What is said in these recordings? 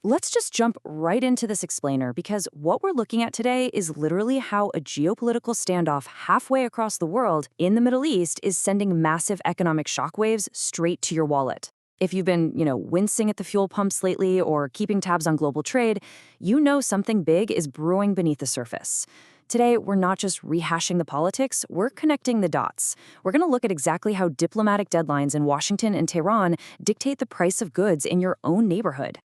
Let's just jump right into this explainer because what we're looking at today is literally how a geopolitical standoff halfway across the world in the Middle East is sending massive economic shockwaves straight to your wallet. If you've been, wincing at the fuel pumps lately or keeping tabs on global trade, you know something big is brewing beneath the surface. Today, we're not just rehashing the politics, we're connecting the dots. We're going to look at exactly how diplomatic deadlines in Washington and Tehran dictate the price of goods in your own neighborhood.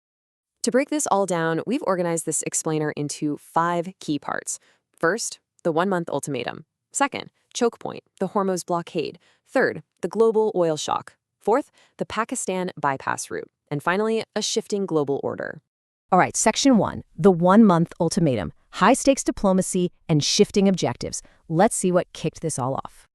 To break this all down, we've organized this explainer into 5 key parts. First, the 1-month ultimatum. Second, choke point, the Hormuz blockade. Third, the global oil shock. Fourth, the Pakistan bypass route. And finally, a shifting global order. All right, Section 1, the 1-month ultimatum, high-stakes diplomacy and shifting objectives. Let's see what kicked this all off.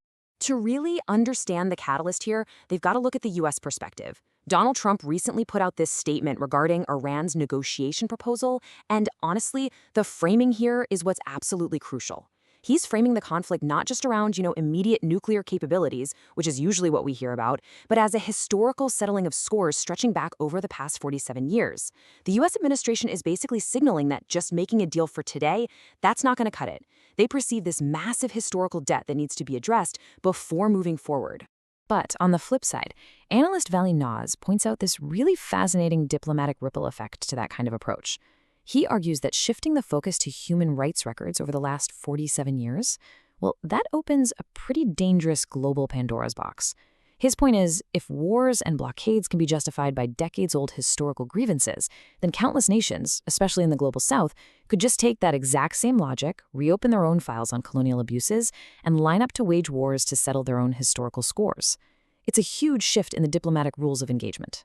To really understand the catalyst here, they've got to look at the U.S. perspective. Donald Trump recently put out this statement regarding Iran's negotiation proposal, and honestly, the framing here is what's absolutely crucial. He's framing the conflict not just around, immediate nuclear capabilities, which is usually what we hear about, but as a historical settling of scores stretching back over the past 47 years. The U.S. administration is basically signaling that just making a deal for today, that's not going to cut it. They perceive this massive historical debt that needs to be addressed before moving forward. But on the flip side, analyst Valley Nas points out this really fascinating diplomatic ripple effect to that kind of approach. He argues that shifting the focus to human rights records over the last 47 years, well, that opens a pretty dangerous global Pandora's box. His point is, if wars and blockades can be justified by decades-old historical grievances, then countless nations, especially in the global south, could just take that exact same logic, reopen their own files on colonial abuses, and line up to wage wars to settle their own historical scores. It's a huge shift in the diplomatic rules of engagement.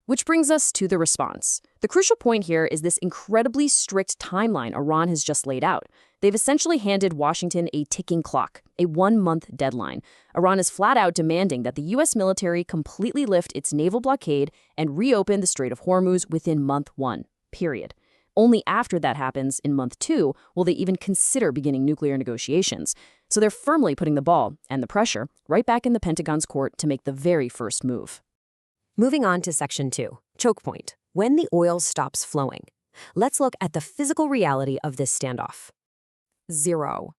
Which brings us to the response. The crucial point here is this incredibly strict timeline Iran has just laid out. They've essentially handed Washington a ticking clock, a 1-month deadline. Iran is flat out demanding that the U.S. military completely lift its naval blockade and reopen the Strait of Hormuz within month 1, period. Only after that happens, in month 2, will they even consider beginning nuclear negotiations. So they're firmly putting the ball, and the pressure, right back in the Pentagon's court to make the very first move. Moving on to Section 2, choke point, when the oil stops flowing. Let's look at the physical reality of this standoff. 0.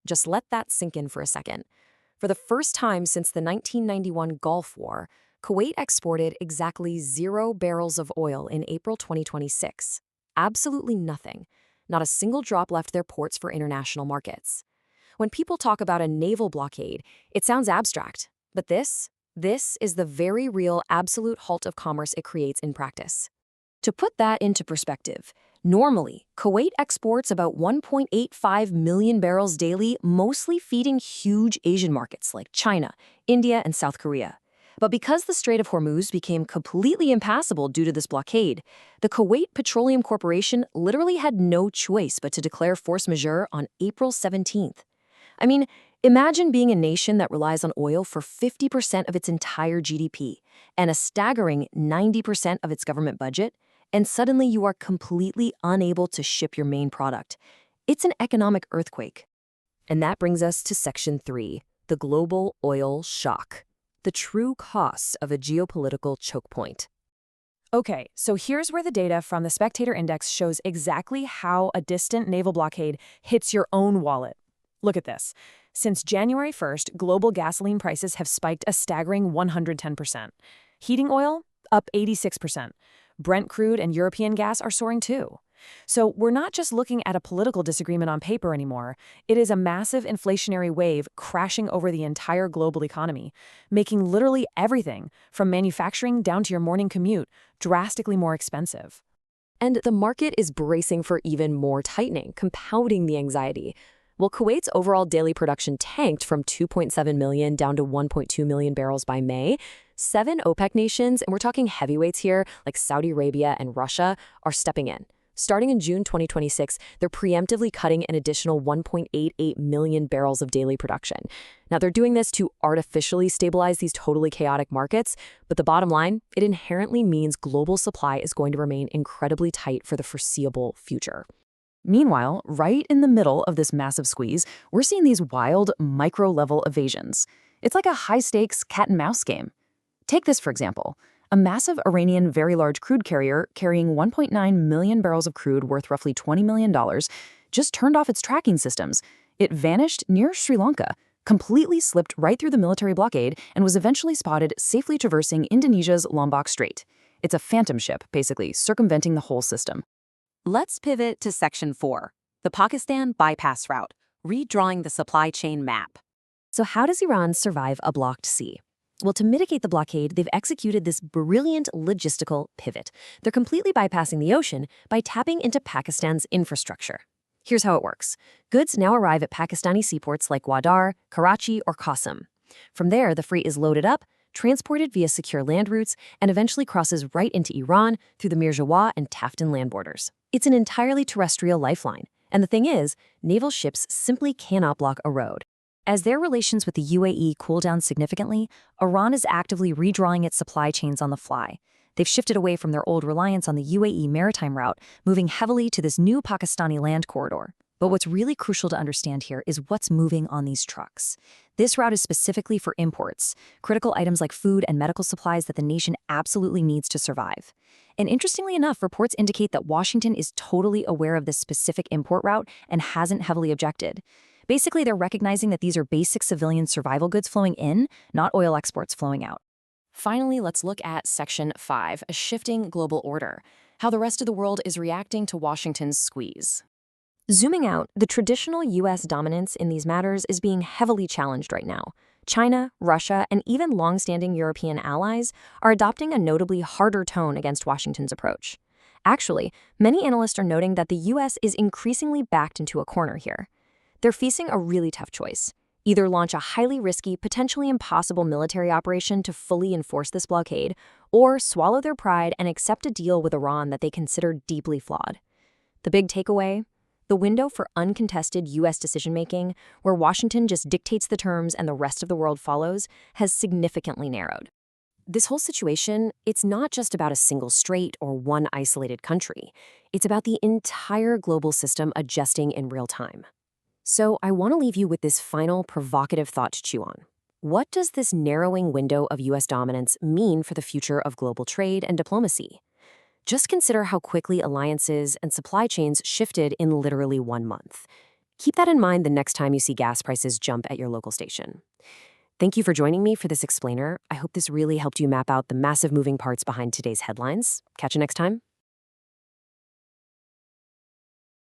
Just let that sink in for a second. For the first time since the 1991 Gulf War, Kuwait exported exactly 0 barrels of oil in April 2026. Absolutely nothing. Not a single drop left their ports for international markets. When people talk about a naval blockade, it sounds abstract, but this is the very real absolute halt of commerce it creates in practice. To put that into perspective, normally, Kuwait exports about 1.85 million barrels daily, mostly feeding huge Asian markets like China, India, and South Korea. But because the Strait of Hormuz became completely impassable due to this blockade, the Kuwait Petroleum Corporation literally had no choice but to declare force majeure on April 17th. I mean, imagine being a nation that relies on oil for 50% of its entire GDP and a staggering 90% of its government budget, and suddenly you are completely unable to ship your main product. It's an economic earthquake. And that brings us to Section 3, the global oil shock, the true costs of a geopolitical choke point. Okay, so here's where the data from the Spectator Index shows exactly how a distant naval blockade hits your own wallet. Look at this. Since January 1st, global gasoline prices have spiked a staggering 110%. Heating oil, up 86%. Brent crude and European gas are soaring too. So we're not just looking at a political disagreement on paper anymore. It is a massive inflationary wave crashing over the entire global economy, making literally everything, from manufacturing down to your morning commute, drastically more expensive. And the market is bracing for even more tightening, compounding the anxiety. Well, Kuwait's overall daily production tanked from 2.7 million down to 1.2 million barrels by May. 7 OPEC nations, and we're talking heavyweights here, like Saudi Arabia and Russia, are stepping in. Starting in June 2026, they're preemptively cutting an additional 1.88 million barrels of daily production. Now, they're doing this to artificially stabilize these totally chaotic markets, but the bottom line, it inherently means global supply is going to remain incredibly tight for the foreseeable future. Meanwhile, right in the middle of this massive squeeze, we're seeing these wild, micro-level evasions. It's like a high-stakes cat-and-mouse game. Take this, for example. A massive Iranian very large crude carrier carrying 1.9 million barrels of crude worth roughly $20 million just turned off its tracking systems. It vanished near Sri Lanka, completely slipped right through the military blockade, and was eventually spotted safely traversing Indonesia's Lombok Strait. It's a phantom ship, basically, circumventing the whole system. Let's pivot to Section 4, the Pakistan bypass route, redrawing the supply chain map. So how does Iran survive a blocked sea? Well, to mitigate the blockade, they've executed this brilliant logistical pivot. They're completely bypassing the ocean by tapping into Pakistan's infrastructure. Here's how it works. Goods now arrive at Pakistani seaports like Gwadar, Karachi, or Qasem. From there, the freight is loaded up, transported via secure land routes, and eventually crosses right into Iran through the Mirzawah and Taftan land borders. It's an entirely terrestrial lifeline. And the thing is, naval ships simply cannot block a road. As their relations with the UAE cool down significantly, Iran is actively redrawing its supply chains on the fly. They've shifted away from their old reliance on the UAE maritime route, moving heavily to this new Pakistani land corridor. But what's really crucial to understand here is what's moving on these trucks. This route is specifically for imports, critical items like food and medical supplies that the nation absolutely needs to survive. And interestingly enough, reports indicate that Washington is totally aware of this specific import route and hasn't heavily objected. Basically, they're recognizing that these are basic civilian survival goods flowing in, not oil exports flowing out. Finally, let's look at Section 5, a shifting global order, how the rest of the world is reacting to Washington's squeeze. Zooming out, the traditional U.S. dominance in these matters is being heavily challenged right now. China, Russia, and even long-standing European allies are adopting a notably harder tone against Washington's approach. Actually, many analysts are noting that the U.S. is increasingly backed into a corner here. They're facing a really tough choice. Either launch a highly risky, potentially impossible military operation to fully enforce this blockade, or swallow their pride and accept a deal with Iran that they consider deeply flawed. The big takeaway? The window for uncontested U.S. decision-making, where Washington just dictates the terms and the rest of the world follows, has significantly narrowed. This whole situation, it's not just about a single strait or one isolated country. It's about the entire global system adjusting in real time. So I want to leave you with this final provocative thought to chew on. What does this narrowing window of U.S. dominance mean for the future of global trade and diplomacy? Just consider how quickly alliances and supply chains shifted in literally 1 month. Keep that in mind the next time you see gas prices jump at your local station. Thank you for joining me for this explainer. I hope this really helped you map out the massive moving parts behind today's headlines. Catch you next time.